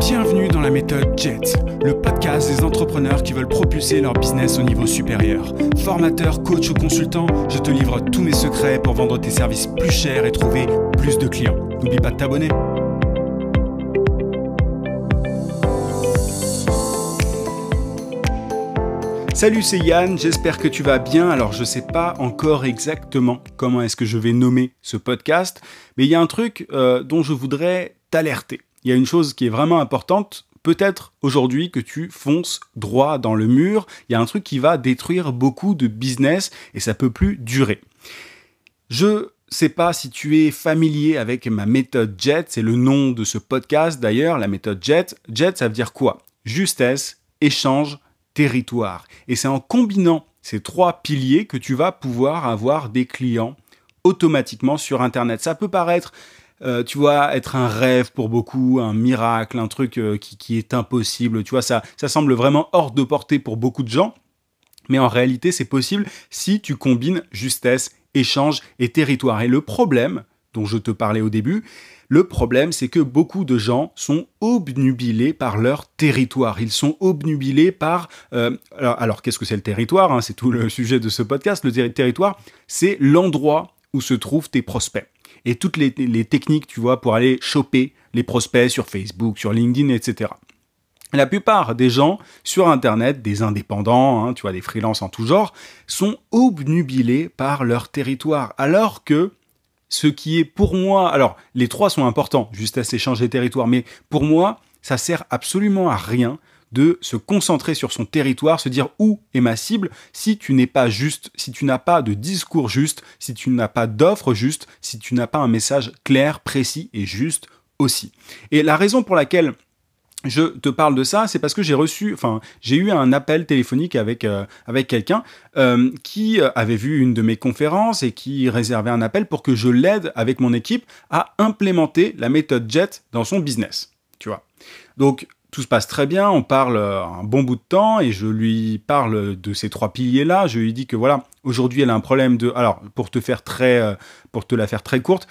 Bienvenue dans la méthode JET, le podcast des entrepreneurs qui veulent propulser leur business au niveau supérieur. Formateur, coach ou consultant, je te livre tous mes secrets pour vendre tes services plus chers et trouver plus de clients. N'oublie pas de t'abonner. Salut, c'est Yann, j'espère que tu vas bien. Alors je sais pas encore exactement comment est-ce que je vais nommer ce podcast, mais il y a un truc dont je voudrais t'alerter. Il y a une chose qui est vraiment importante, peut-être aujourd'hui que tu fonces droit dans le mur, il y a un truc qui va détruire beaucoup de business et ça peut plus durer. Je sais pas si tu es familier avec ma méthode JET, c'est le nom de ce podcast d'ailleurs, la méthode JET. JET, ça veut dire quoi ? Justesse, échange, territoire. Et c'est en combinant ces trois piliers que tu vas pouvoir avoir des clients automatiquement sur Internet. Ça peut paraître tu vois, être un rêve pour beaucoup, un miracle, un truc qui est impossible. Tu vois, ça semble vraiment hors de portée pour beaucoup de gens. Mais en réalité, c'est possible si tu combines justesse, échange et territoire. Et le problème, dont je te parlais au début, le problème, c'est que beaucoup de gens sont obnubilés par leur territoire. Ils sont obnubilés par... Alors, qu'est-ce que c'est le territoire, hein ? C'est tout le sujet de ce podcast. Le territoire, c'est l'endroit où se trouvent tes prospects. Et toutes les techniques, tu vois, pour aller choper les prospects sur Facebook, sur LinkedIn, etc. La plupart des gens sur Internet, des indépendants, hein, tu vois, des freelances en tout genre, sont obnubilés par leur territoire. Alors que ce qui est pour moi... Alors, les trois sont importants, justesse, échange et territoire, mais pour moi, ça sert absolument à rien de se concentrer sur son territoire, se dire où est ma cible, si tu n'es pas juste, si tu n'as pas de discours juste, si tu n'as pas d'offre juste, si tu n'as pas un message clair, précis et juste aussi. Et la raison pour laquelle je te parle de ça, c'est parce que j'ai eu un appel téléphonique avec quelqu'un qui avait vu une de mes conférences et qui réservait un appel pour que je l'aide avec mon équipe à implémenter la méthode JET dans son business, tu vois. Donc, tout se passe très bien, on parle un bon bout de temps et je lui parle de ces trois piliers-là. Je lui dis que voilà, aujourd'hui elle a un problème de... Alors, pour te la faire très courte,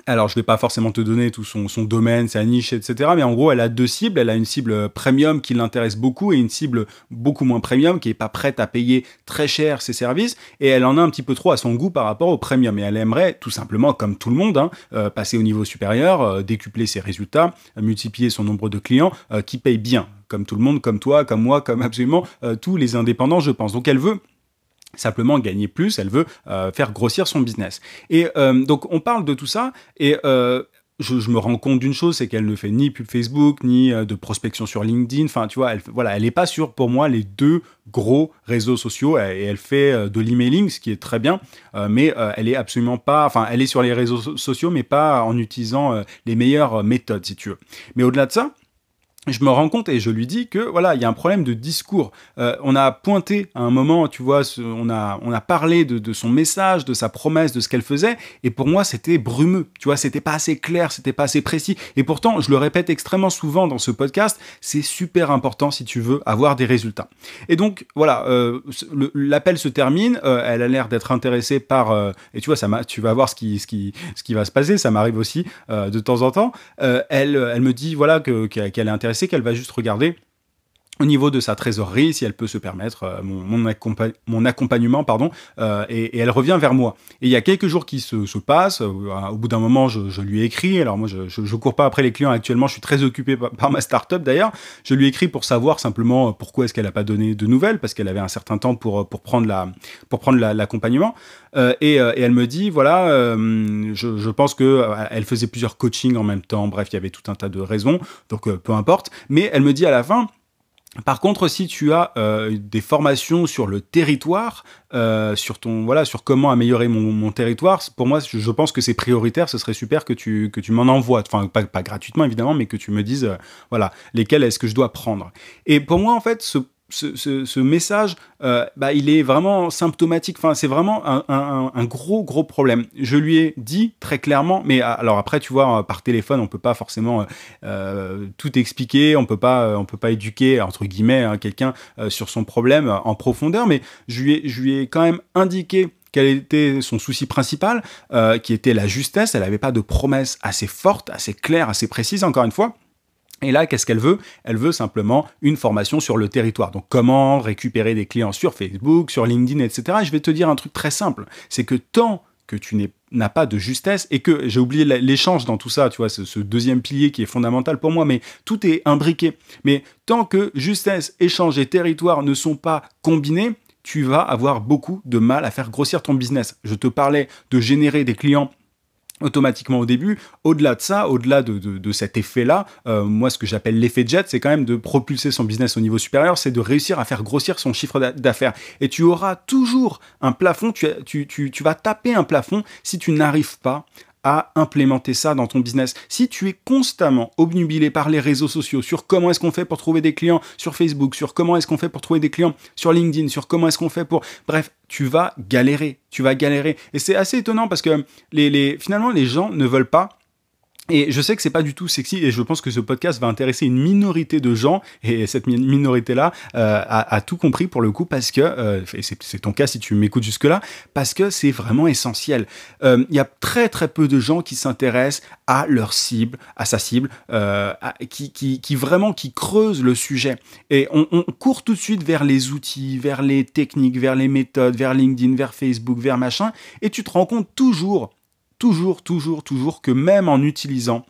alors je vais pas forcément te donner tout son domaine, sa niche, etc. Mais en gros, elle a deux cibles. Elle a une cible premium qui l'intéresse beaucoup et une cible beaucoup moins premium qui est pas prête à payer très cher ses services. Et elle en a un petit peu trop à son goût par rapport au premium. Et elle aimerait tout simplement, comme tout le monde, passer au niveau supérieur, décupler ses résultats, multiplier son nombre de clients qui payent bien. Comme tout le monde, comme toi, comme moi, comme absolument tous les indépendants, je pense. Donc elle veut simplement gagner plus, elle veut faire grossir son business. Et donc, on parle de tout ça, et je me rends compte d'une chose, c'est qu'elle ne fait ni pub Facebook, ni de prospection sur LinkedIn. Enfin, tu vois, elle n'est pas sur, pour moi, les deux gros réseaux sociaux, et elle fait de l'emailing, ce qui est très bien, mais elle est absolument pas... Enfin, elle est sur les réseaux sociaux, mais pas en utilisant les meilleures méthodes, si tu veux. Mais au-delà de ça, je me rends compte et je lui dis que voilà, il y a un problème de discours. On a pointé à un moment, tu vois, on a parlé de son message, de sa promesse, de ce qu'elle faisait, et pour moi c'était brumeux. Tu vois, c'était pas assez clair, c'était pas assez précis. Et pourtant, je le répète extrêmement souvent dans ce podcast, c'est super important si tu veux avoir des résultats. Et donc voilà, l'appel se termine. Elle a l'air d'être intéressée par et tu vois, tu vas voir ce qui va se passer. Ça m'arrive aussi de temps en temps. Elle me dit voilà qu'elle est intéressée, qu'elle va juste regarder au niveau de sa trésorerie, si elle peut se permettre mon accompagnement, et elle revient vers moi. Et il y a quelques jours qui se passent, au bout d'un moment, je lui ai écrit, alors moi, je cours pas après les clients actuellement, je suis très occupé par ma start-up d'ailleurs, je lui ai écrit pour savoir simplement pourquoi est-ce qu'elle a pas donné de nouvelles, parce qu'elle avait un certain temps pour prendre l'accompagnement, et elle me dit, voilà, je pense que elle faisait plusieurs coachings en même temps, bref, il y avait tout un tas de raisons, donc peu importe, mais elle me dit à la fin, par contre, si tu as des formations sur le territoire, sur comment améliorer mon territoire, pour moi, je pense que c'est prioritaire. Ce serait super que tu m'en envoies, enfin pas gratuitement évidemment, mais que tu me dises, voilà, lesquels est-ce que je dois prendre. Et pour moi, en fait, ce message, il est vraiment symptomatique. Enfin, c'est vraiment un gros problème. Je lui ai dit très clairement, mais alors après, tu vois, par téléphone, on peut pas forcément tout expliquer, on peut pas éduquer entre guillemets quelqu'un sur son problème en profondeur, mais je lui ai quand même indiqué quel était son souci principal, qui était la justesse. Elle n'avait pas de promesse assez forte, assez claire, assez précise, encore une fois. Et là, qu'est-ce qu'elle veut? Elle veut simplement une formation sur le territoire. Donc, comment récupérer des clients sur Facebook, sur LinkedIn, etc. Et je vais te dire un truc très simple. C'est que tant que tu n'as pas de justesse, et que j'ai oublié l'échange dans tout ça, tu vois, ce deuxième pilier qui est fondamental pour moi, mais tout est imbriqué. Mais tant que justesse, échange et territoire ne sont pas combinés, tu vas avoir beaucoup de mal à faire grossir ton business. Je te parlais de générer des clients automatiquement au début. Au-delà de ça, au-delà de cet effet-là, moi, ce que j'appelle l'effet jet, c'est quand même de propulser son business au niveau supérieur, c'est de réussir à faire grossir son chiffre d'affaires. Et tu auras toujours un plafond, tu vas taper un plafond si tu n'arrives pas à implémenter ça dans ton business. Si tu es constamment obnubilé par les réseaux sociaux, sur comment est-ce qu'on fait pour trouver des clients sur Facebook, sur comment est-ce qu'on fait pour trouver des clients sur LinkedIn, sur comment est-ce qu'on fait pour... Bref, tu vas galérer. Et c'est assez étonnant parce que finalement, les gens ne veulent pas. Et je sais que c'est pas du tout sexy et je pense que ce podcast va intéresser une minorité de gens et cette minorité-là a tout compris pour le coup parce que, et c'est ton cas si tu m'écoutes jusque-là, parce que c'est vraiment essentiel. Il y a très très peu de gens qui s'intéressent à leur cible, à sa cible, qui vraiment qui creusent le sujet. Et on court tout de suite vers les outils, vers les techniques, vers les méthodes, vers LinkedIn, vers Facebook, vers machin, et tu te rends compte toujours que même en utilisant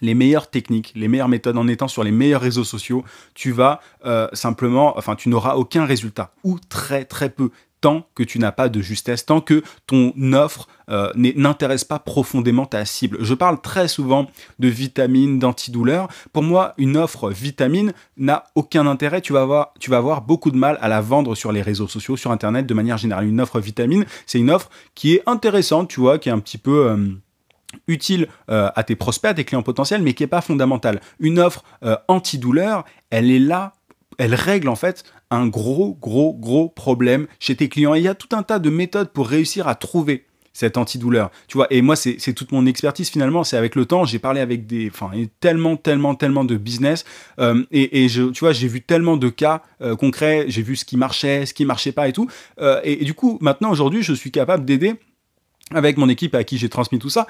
les meilleures techniques, les meilleures méthodes, en étant sur les meilleurs réseaux sociaux, tu vas tu n'auras aucun résultat, ou très très peu, tant que tu n'as pas de justesse, tant que ton offre n'intéresse pas profondément ta cible. Je parle très souvent de vitamines, d'antidouleurs. Pour moi, une offre vitamine n'a aucun intérêt. Tu vas avoir beaucoup de mal à la vendre sur les réseaux sociaux, sur Internet, de manière générale. Une offre vitamine, c'est une offre qui est intéressante, tu vois, qui est un petit peu... utile à tes prospects, à tes clients potentiels, mais qui n'est pas fondamentale. Une offre antidouleur, elle est là, elle règle en fait un gros problème chez tes clients. Et il y a tout un tas de méthodes pour réussir à trouver cette antidouleur. Tu vois, et moi, c'est toute mon expertise finalement, c'est avec le temps, j'ai parlé avec tellement de business, tu vois, j'ai vu tellement de cas concrets, j'ai vu ce qui marchait pas et tout, et du coup, maintenant, aujourd'hui, je suis capable d'aider avec mon équipe à qui j'ai transmis tout ça,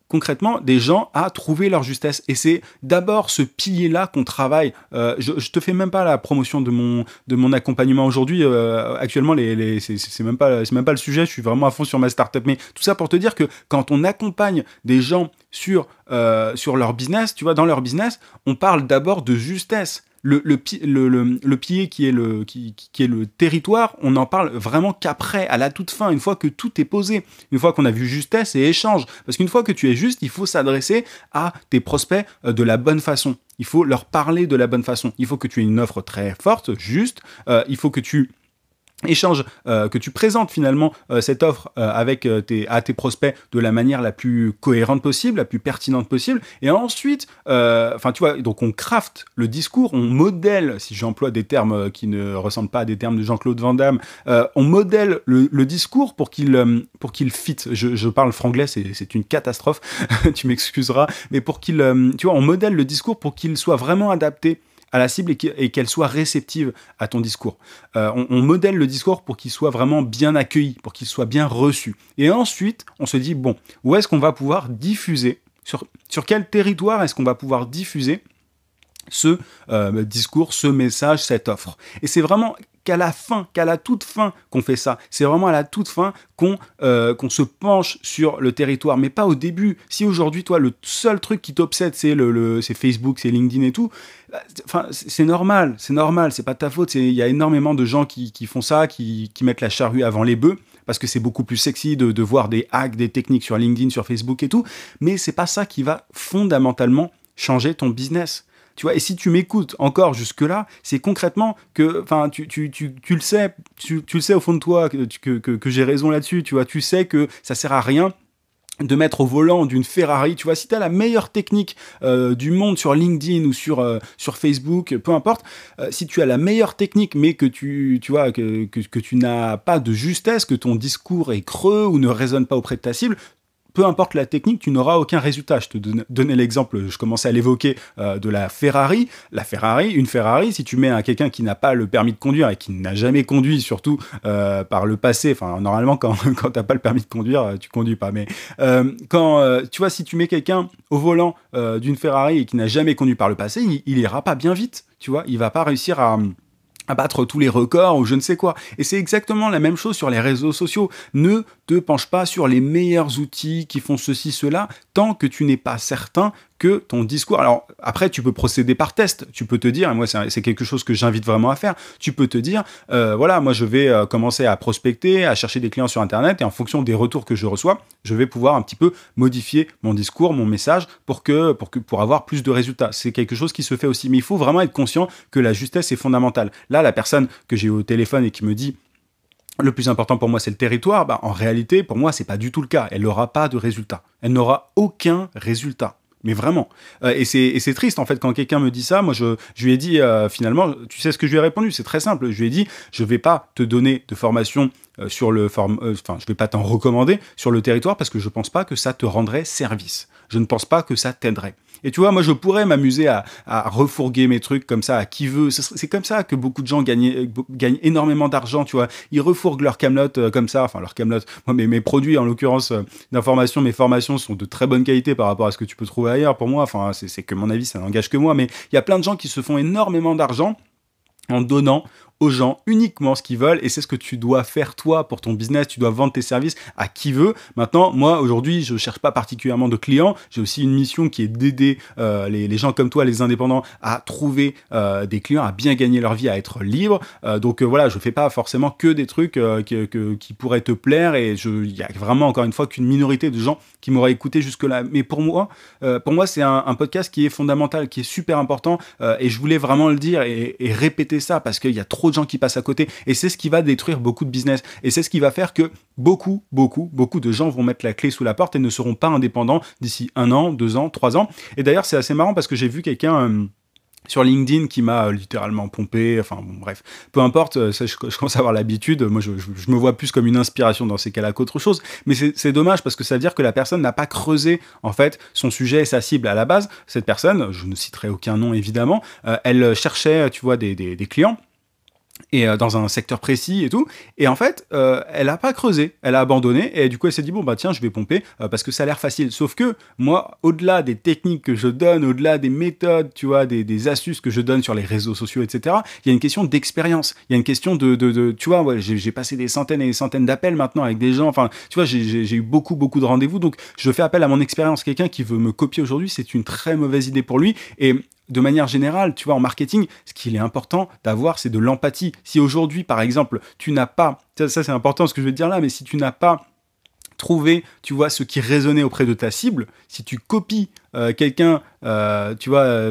concrètement, des gens à trouver leur justesse. Et c'est d'abord ce pilier-là qu'on travaille. Je te fais même pas la promotion de mon accompagnement aujourd'hui. Actuellement, c'est même pas le sujet. Je suis vraiment à fond sur ma startup. Mais tout ça pour te dire que quand on accompagne des gens sur leur business, tu vois, dans leur business, on parle d'abord de justesse. Le pilier qui est le territoire, on n'en parle vraiment qu'après, à la toute fin, une fois que tout est posé, une fois qu'on a vu justesse et échange. Parce qu'une fois que tu es juste, il faut s'adresser à tes prospects de la bonne façon. Il faut leur parler de la bonne façon. Il faut que tu aies une offre très forte, juste. Il faut que tu que tu présentes finalement cette offre à tes prospects de la manière la plus cohérente possible, la plus pertinente possible. Et ensuite, tu vois, donc on craft le discours, on modèle, si j'emploie des termes qui ne ressemblent pas à des termes de Jean-Claude Van Damme, on modèle le discours pour qu'il fit. Je parle franglais, c'est une catastrophe, tu m'excuseras, mais tu vois, on modèle le discours pour qu'il soit vraiment adapté à la cible et qu'elle soit réceptive à ton discours. On modèle le discours pour qu'il soit vraiment bien accueilli, pour qu'il soit bien reçu. Et ensuite, on se dit, bon, où est-ce qu'on va pouvoir diffuser, sur quel territoire est-ce qu'on va pouvoir diffuser ce discours, ce message, cette offre. Et c'est vraiment qu'à la toute fin qu'on fait ça. C'est vraiment à la toute fin qu'on se penche sur le territoire, mais pas au début. Si aujourd'hui, toi, le seul truc qui t'obsède, c'est Facebook, c'est LinkedIn et tout, c'est normal, c'est pas de ta faute. Il y a énormément de gens qui font ça, qui mettent la charrue avant les bœufs, parce que c'est beaucoup plus sexy de voir des hacks, des techniques sur LinkedIn, sur Facebook et tout, mais c'est pas ça qui va fondamentalement changer ton business. Tu vois, et si tu m'écoutes encore jusque-là, c'est concrètement que, tu le sais, tu le sais au fond de toi que j'ai raison là-dessus, tu vois, tu sais que ça sert à rien de mettre au volant d'une Ferrari, tu vois, si tu as la meilleure technique du monde sur LinkedIn ou sur Facebook, peu importe, si tu as la meilleure technique mais que tu vois que tu n'as pas de justesse, que ton discours est creux ou ne résonne pas auprès de ta cible, peu importe la technique, tu n'auras aucun résultat. Je te donnais l'exemple, je commençais à l'évoquer, de la Ferrari. Une Ferrari, si tu mets à quelqu'un qui n'a pas le permis de conduire et qui n'a jamais conduit, surtout par le passé, enfin normalement quand t'as pas le permis de conduire, tu conduis pas. Mais tu vois, si tu mets quelqu'un au volant d'une Ferrari et qui n'a jamais conduit par le passé, il ira pas bien vite. Tu vois, il va pas réussir à battre tous les records ou je ne sais quoi. Et c'est exactement la même chose sur les réseaux sociaux. Ne te penche pas sur les meilleurs outils qui font ceci, cela, tant que tu n'es pas certain que ton discours... Alors, après, tu peux procéder par test. Tu peux te dire, et moi, c'est quelque chose que j'invite vraiment à faire, tu peux te dire, voilà, moi, je vais commencer à prospecter, à chercher des clients sur Internet, et en fonction des retours que je reçois, je vais pouvoir un petit peu modifier mon discours, mon message, pour avoir plus de résultats. C'est quelque chose qui se fait aussi. Mais il faut vraiment être conscient que la justesse est fondamentale. Là, la personne que j'ai eu au téléphone et qui me dit le plus important pour moi, c'est le territoire, bah, en réalité, pour moi, c'est pas du tout le cas. Elle n'aura pas de résultat. Elle n'aura aucun résultat. Mais vraiment. Et c'est triste, en fait, quand quelqu'un me dit ça. Moi, je lui ai dit, finalement, tu sais ce que je lui ai répondu, c'est très simple. Je lui ai dit, je vais pas te donner de formation je vais pas t'en recommander sur le territoire parce que je pense pas que ça te rendrait service. Je ne pense pas que ça t'aiderait. Et tu vois, moi, je pourrais m'amuser à refourguer mes trucs comme ça à qui veut. C'est comme ça que beaucoup de gens gagnent énormément d'argent, tu vois. Ils refourguent leur camelote comme ça, enfin, leur camelote. Moi, mes produits, en l'occurrence, d'information, mes formations sont de très bonne qualité par rapport à ce que tu peux trouver ailleurs. Pour moi, enfin, c'est que mon avis, ça n'engage que moi. Mais il y a plein de gens qui se font énormément d'argent en donnant aux gens uniquement ce qu'ils veulent, et c'est ce que tu dois faire toi pour ton business. Tu dois vendre tes services à qui veut. Maintenant, moi aujourd'hui, je cherche pas particulièrement de clients. J'ai aussi une mission qui est d'aider les gens comme toi, les indépendants, à trouver des clients, à bien gagner leur vie, à être libre. Donc voilà, je fais pas forcément que des trucs qui pourraient te plaire, et il y a vraiment encore une fois qu'une minorité de gens qui m'auraient écouté jusque là. Mais pour moi c'est un podcast qui est fondamental, qui est super important, et je voulais vraiment le dire et répéter ça parce qu'il y a trop de gens qui passent à côté, et c'est ce qui va détruire beaucoup de business, et c'est ce qui va faire que beaucoup de gens vont mettre la clé sous la porte et ne seront pas indépendants d'ici 1 an, 2 ans, 3 ans. Et d'ailleurs, c'est assez marrant parce que j'ai vu quelqu'un sur LinkedIn qui m'a littéralement pompé, enfin bon, bref, peu importe, ça, je commence à avoir l'habitude. Moi je me vois plus comme une inspiration dans ces cas-là qu'autre chose, mais c'est dommage parce que ça veut dire que la personne n'a pas creusé en fait son sujet et sa cible à la base. Cette personne, je ne citerai aucun nom évidemment, elle cherchait, tu vois, des clients, et dans un secteur précis et tout, et en fait elle a pas creusé, elle a abandonné, et du coup elle s'est dit bon bah tiens, je vais pomper parce que ça a l'air facile. Sauf que moi, au-delà des techniques que je donne, au-delà des méthodes, tu vois, des astuces que je donne sur les réseaux sociaux, etc., il y a une question d'expérience, il y a une question de tu vois, ouais, j'ai passé des centaines et des centaines d'appels maintenant avec des gens, enfin tu vois, j'ai eu beaucoup de rendez-vous, donc je fais appel à mon expérience. Quelqu'un qui veut me copier aujourd'hui, c'est une très mauvaise idée pour lui. Et de manière générale, tu vois, en marketing, ce qu'il est important d'avoir, c'est de l'empathie. Si aujourd'hui, par exemple, tu n'as pas, ça c'est important ce que je vais te dire là, mais si tu n'as pas trouvé, tu vois, ce qui résonnait auprès de ta cible, si tu copies quelqu'un, tu vois,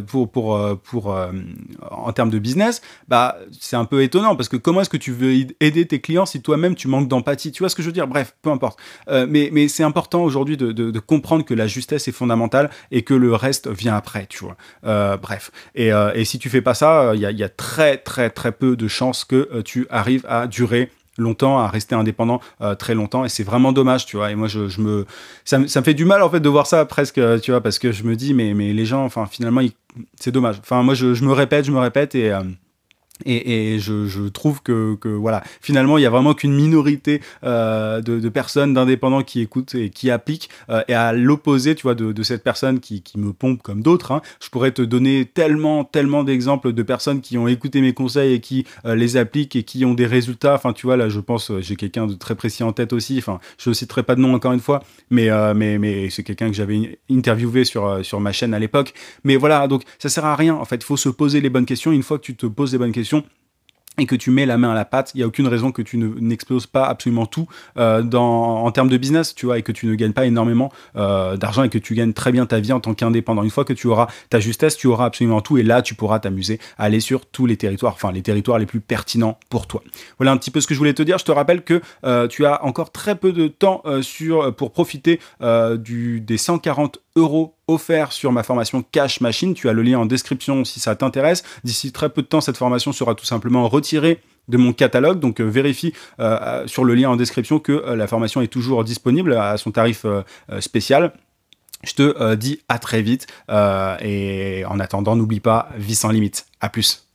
en termes de business, bah c'est un peu étonnant parce que comment est-ce que tu veux aider tes clients si toi-même tu manques d'empathie? Tu vois ce que je veux dire? Bref, peu importe. Mais c'est important aujourd'hui de comprendre que la justesse est fondamentale et que le reste vient après, tu vois. Bref. Et si tu fais pas ça, il y a très peu de chances que tu arrives à durer longtemps, à rester indépendant très longtemps, et c'est vraiment dommage, tu vois. Et moi ça me fait du mal en fait de voir ça presque, tu vois, parce que je me dis mais les gens, enfin finalement c'est dommage. Enfin moi je me répète et je trouve que voilà, finalement il y a vraiment qu'une minorité de personnes, d'indépendants qui écoutent et qui appliquent, et à l'opposé, tu vois, de cette personne qui me pompe comme d'autres, hein. Je pourrais te donner tellement d'exemples de personnes qui ont écouté mes conseils et qui les appliquent et qui ont des résultats. Enfin tu vois, là je pense, j'ai quelqu'un de très précis en tête aussi, enfin je ne citerai pas de nom encore une fois, mais c'est quelqu'un que j'avais interviewé sur ma chaîne à l'époque. Mais voilà, donc ça sert à rien en fait, il faut se poser les bonnes questions. Une fois que tu te poses les bonnes questions et que tu mets la main à la pâte, il n'y a aucune raison que tu n'exploses pas absolument tout en termes de business, tu vois, et que tu ne gagnes pas énormément d'argent et que tu gagnes très bien ta vie en tant qu'indépendant. Une fois que tu auras ta justesse, tu auras absolument tout, et là, tu pourras t'amuser à aller sur tous les territoires, enfin les territoires les plus pertinents pour toi. Voilà un petit peu ce que je voulais te dire. Je te rappelle que tu as encore très peu de temps pour profiter des 140 € offerts sur ma formation Cash Machine. Tu as le lien en description si ça t'intéresse. D'ici très peu de temps, cette formation sera tout simplement retirée de mon catalogue, donc vérifie sur le lien en description que la formation est toujours disponible à son tarif spécial. Je te dis à très vite et en attendant, n'oublie pas, vie sans limite. À plus.